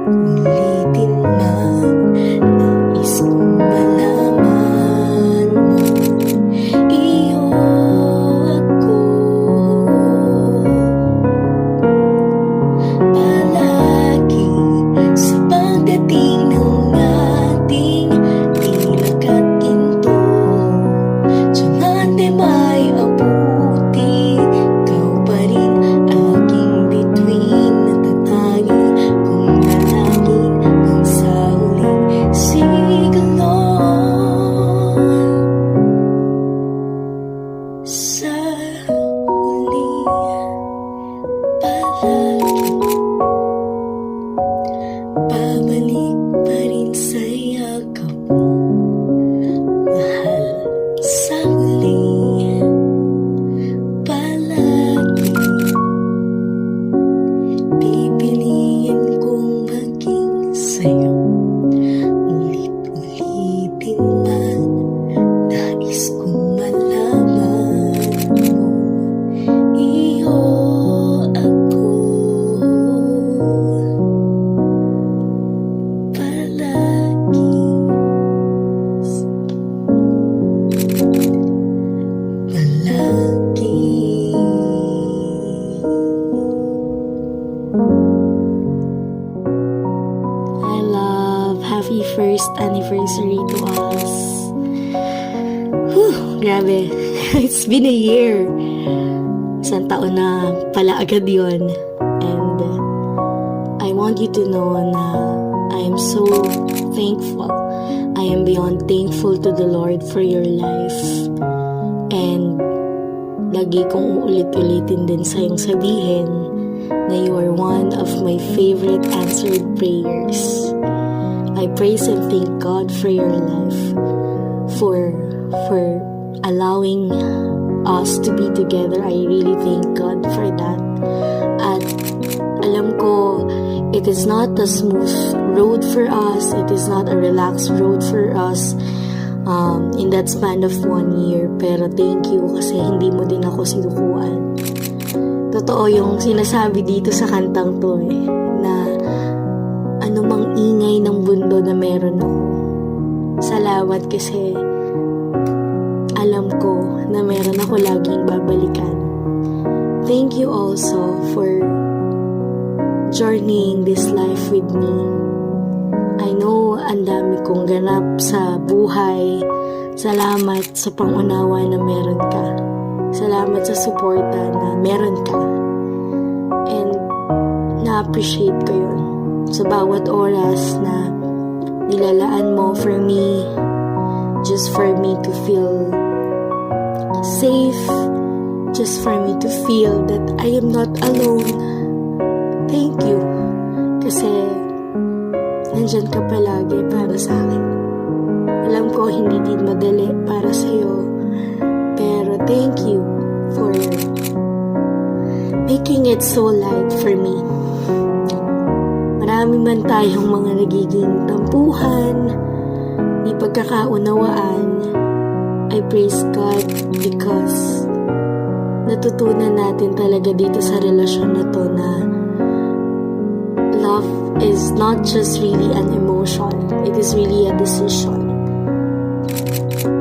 Ulitin man, nais kong malaman mo, iyo ako. Palagi sa pagdating ng ating dilag at ginto, tiyangate may abuti, ikaw pa rin aking bituin, natatagi kung lalangin hanggang sa huling sigalon. Sa huli, palagi babalik pa rin sa yakap mo, mahal. Sa huli, palagi pipiliin kong maging sa'yo. Ulit-ulitin man, nais kong malaman mo, iyo ako. Palagi, palagi. Hi love, happy first anniversary to us. Whew, grabe. It's been a year. Isang taon na pala agad yun. And I want you to know na I am so thankful. I am beyond thankful to the Lord for your life. And lagi kong uulit-ulitin din sa'yong sabihin na you are one of my favorite answered prayers. I praise and thank God for your life, for allowing us to be together. I really thank God for that. At alam ko, it is not a smooth road for us. It is not a relaxed road for us in that span of 1 year. Pero thank you kasi hindi mo din ako sinukuan. Totoo yung sinasabi dito sa kantang to na anumang ingay ng mundo na meron ako. Salamat kasi alam ko na meron ako laging babalikan. Thank you also for journeying this life with me. I know ang dami kong ganap sa buhay. Salamat sa pangunawa na meron ka. Salamat sa suporta na meron ka. And na-appreciate ko yun. Sa bawat oras na nilalaan mo for me, just for me to feel safe, just for me to feel that I am not alone. Thank you. Kasi nandyan ka palagi para sa akin. Alam ko hindi din madali para sa'yo, pero thank you for making it so light for me. Marami man tayong mga nagiging tampuhan, di pagkakaunawaan. I praise God because natutunan natin talaga dito sa relasyon na to na love is not just really an emotion. It is really a decision.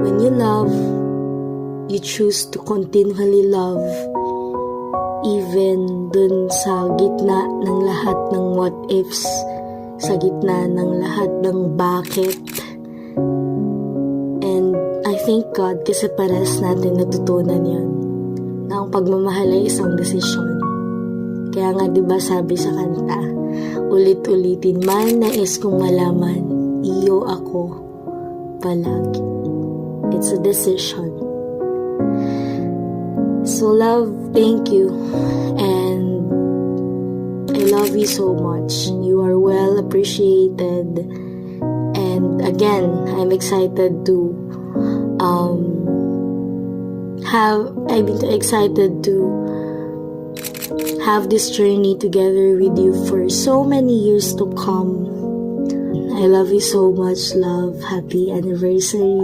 When you love, you choose to continually love even dun sa gitna ng lahat ng what ifs, sa gitna ng lahat ng bakit. And I thank God kasi pares natin natutunan yun, na ang pagmamahal ay isang desisyon. Kaya nga diba sabi sa kanta, ulit-ulitin man nais kong malaman, iyo ako palagi. It's a decision. So love, thank you. And I love you so much. You are well appreciated. And again, I'm excited to excited to have this journey together with you for so many years to come. I love you so much, love. Happy anniversary.